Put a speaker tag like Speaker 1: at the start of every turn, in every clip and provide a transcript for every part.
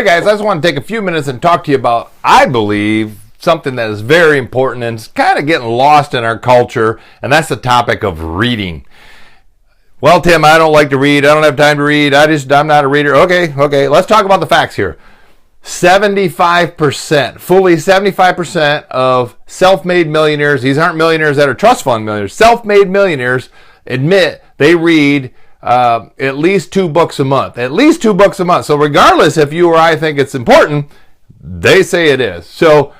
Speaker 1: Hey guys, I just want to take a few minutes and talk to you about, I believe, something that is very important and it's kind of getting lost in our culture, and that's the topic of reading. Well, Tim, I don't like to read. I don't have time to read. I'm not a reader. Okay. Let's talk about the facts here. 75%, fully 75% of self-made millionaires, these aren't millionaires that are trust fund millionaires, self-made millionaires admit they read at least 2 books a month. At least 2 books a month. So regardless if you or I think it's important, they say it is. So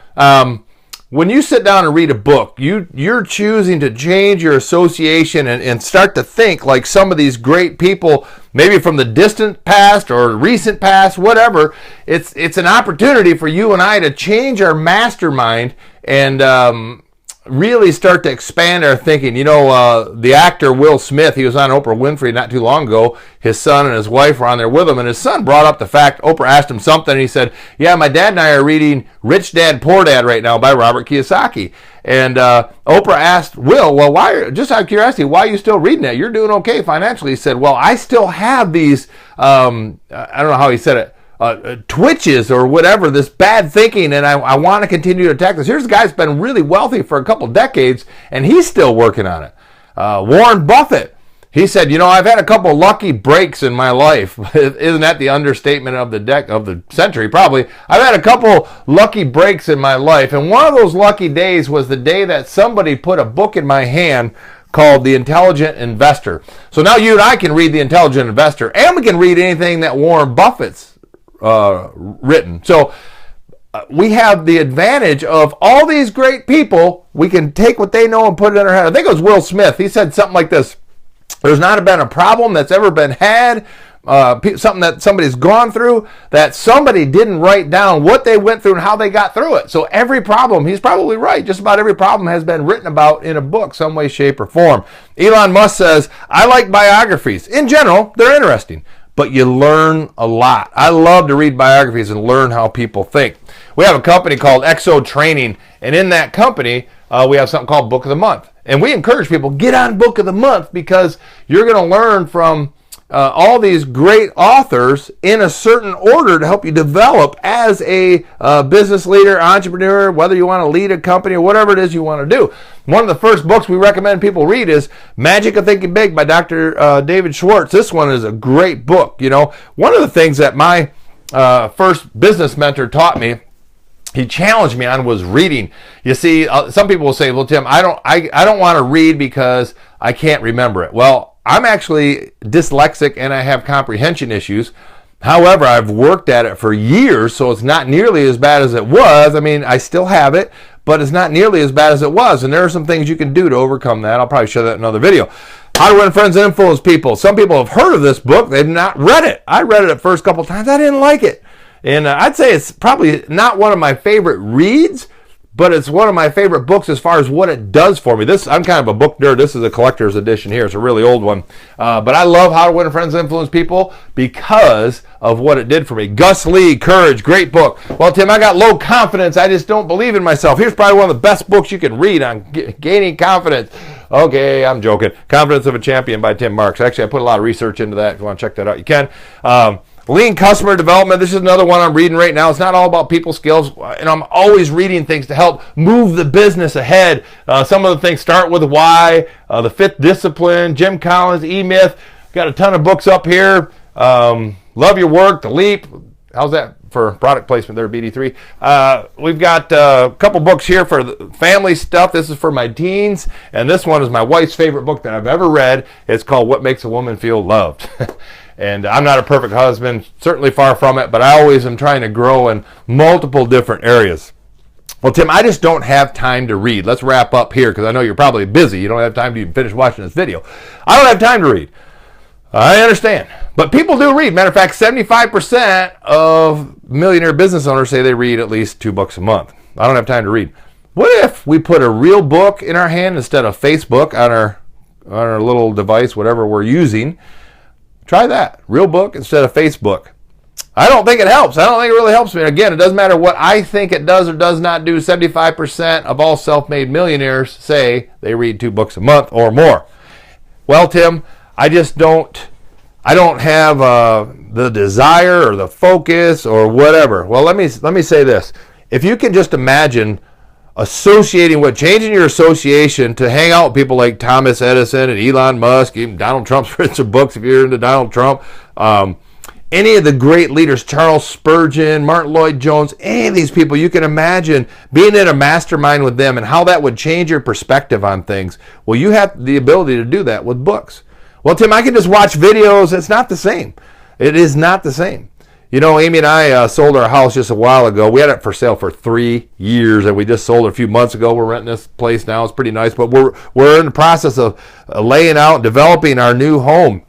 Speaker 1: when you sit down and read a book, you're choosing to change your association and start to think like some of these great people, maybe from the distant past or recent past, whatever. It's an opportunity for you and I to change our mastermind and really start to expand our thinking. You know, the actor Will Smith, he was on Oprah Winfrey not too long ago. His son and his wife were on there with him, and his son brought up the fact, Oprah asked him something, and he said, yeah, my dad and I are reading Rich Dad, Poor Dad right now by Robert Kiyosaki. And Oprah asked Will, well, why, just out of curiosity, why are you still reading that? You're doing okay financially. He said, well, I still have these, I don't know how he said it, twitches or whatever, this bad thinking, and I want to continue to attack this. Here's a guy that's been really wealthy for a couple decades, and he's still working on it. Warren Buffett, he said, you know, I've had a couple lucky breaks in my life. Isn't that the understatement of the century? Probably. I've had a couple lucky breaks in my life, and one of those lucky days was the day that somebody put a book in my hand called The Intelligent Investor. So now you and I can read The Intelligent Investor, and we can read anything that Warren Buffett's written. So we have the advantage of all these great people. We can take what they know and put it in our head. I think it was Will Smith. He said something like this: there's not been a problem that's ever been had, something that somebody's gone through, that somebody didn't write down what they went through and how they got through it. So every problem, he's probably right, just about every problem has been written about in a book, some way, shape, or form. Elon Musk says, I like biographies. In general, they're interesting, but you learn a lot. I love to read biographies and learn how people think. We have a company called XO Training, and in that company, we have something called Book of the Month. And we encourage people, get on Book of the Month, because you're going to learn from all these great authors in a certain order to help you develop as a business leader, entrepreneur, whether you want to lead a company or whatever it is you want to do. One of the first books we recommend people read is Magic of Thinking Big by Dr. David Schwartz. This one is a great book. You know, one of the things that my first business mentor taught me, he challenged me on, was reading. You see, some people will say, well, Tim, I don't want to read because I can't remember it. Well, I'm actually dyslexic and I have comprehension issues. However, I've worked at it for years, so it's not nearly as bad as it was. I mean, I still have it, but it's not nearly as bad as it was. And there are some things you can do to overcome that. I'll probably show that in another video. How to Win Friends and Influence People. Some people have heard of this book. They've not read it. I read it the first couple times. I didn't like it. And I'd say it's probably not one of my favorite reads, but it's one of my favorite books as far as what it does for me. I'm kind of a book nerd. This is a collector's edition here. It's a really old one. But I love How to Win Friends and Influence People because of what it did for me. Gus Lee, Courage, great book. Well, Tim, I got low confidence. I just don't believe in myself. Here's probably one of the best books you can read on gaining confidence. Okay, I'm joking. Confidence of a Champion by Tim Marks. Actually, I put a lot of research into that. If you want to check that out, you can. Lean Customer Development. This is another one I'm reading right now. It's not all about people skills, and I'm always reading things to help move the business ahead. Some of the things start with why, the Fifth Discipline, Jim Collins, E-Myth. Got a ton of books up here. Love Your Work, The Leap. How's that for product placement there, BD3? We've got a couple books here for the family stuff. This is for my teens, and this one is my wife's favorite book that I've ever read. It's called What Makes a Woman Feel Loved. And I'm not a perfect husband, certainly far from it, but I always am trying to grow in multiple different areas. Well, Tim, I just don't have time to read. Let's wrap up here because I know you're probably busy. You don't have time to even finish watching this video. I don't have time to read. I understand. But people do read. Matter of fact, 75% of millionaire business owners say they read at least 2 books a month. I don't have time to read. What if we put a real book in our hand instead of Facebook on our little device, whatever we're using? Try that. Real book instead of Facebook. I don't think it helps. I don't think it really helps me. Again, it doesn't matter what I think it does or does not do. 75% of all self-made millionaires say they read 2 books a month or more. Well, Tim, I don't have the desire or the focus or whatever. Well, let me say this. If you can just imagine changing your association to hang out with people like Thomas Edison and Elon Musk, even Donald Trump's written some books if you're into Donald Trump, any of the great leaders, Charles Spurgeon, Martin Lloyd Jones, any of these people, you can imagine being in a mastermind with them and how that would change your perspective on things. Well, you have the ability to do that with books. Well, Tim, I can just watch videos. It's not the same. It is not the same. You know, Amy and I sold our house just a while ago. We had it for sale for 3 years, and we just sold it a few months ago. We're renting this place now. It's pretty nice, but we're in the process of laying out and developing our new home.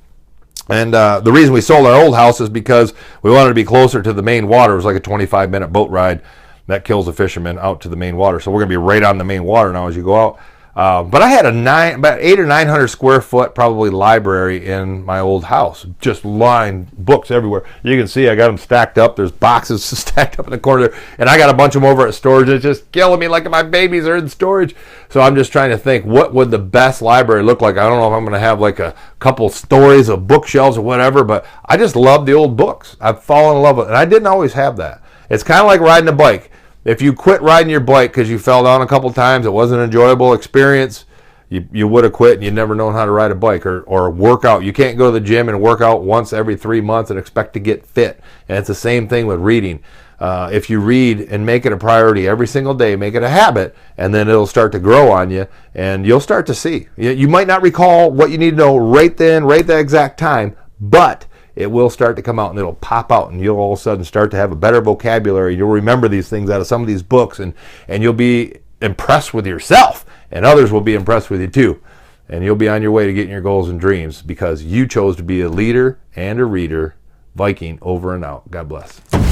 Speaker 1: And the reason we sold our old house is because we wanted to be closer to the main water. It was like a 25-minute boat ride. That kills the fishermen out to the main water. So we're going to be right on the main water now as you go out. But I had about 800 or 900 square foot probably library in my old house, just lined books everywhere. You can see I got them stacked up. There's boxes stacked up in the corner there, and I got a bunch of them over at storage. It's just killing me like my babies are in storage. So I'm just trying to think, what would the best library look like? I don't know if I'm going to have like a couple stories of bookshelves or whatever, but I just love the old books. I've fallen in love with it, and I didn't always have that. It's kind of like riding a bike. If you quit riding your bike because you fell down a couple times, it wasn't an enjoyable experience, you would have quit and you'd never known how to ride a bike or work out. You can't go to the gym and work out once every 3 months and expect to get fit. And it's the same thing with reading. If you read and make it a priority every single day, make it a habit, and then it'll start to grow on you, and you'll start to see. You might not recall what you need to know right then, right that exact time, but it will start to come out and it'll pop out, and you'll all of a sudden start to have a better vocabulary. You'll remember these things out of some of these books, and you'll be impressed with yourself, and others will be impressed with you too. And you'll be on your way to getting your goals and dreams because you chose to be a leader and a reader. Viking over and out. God bless.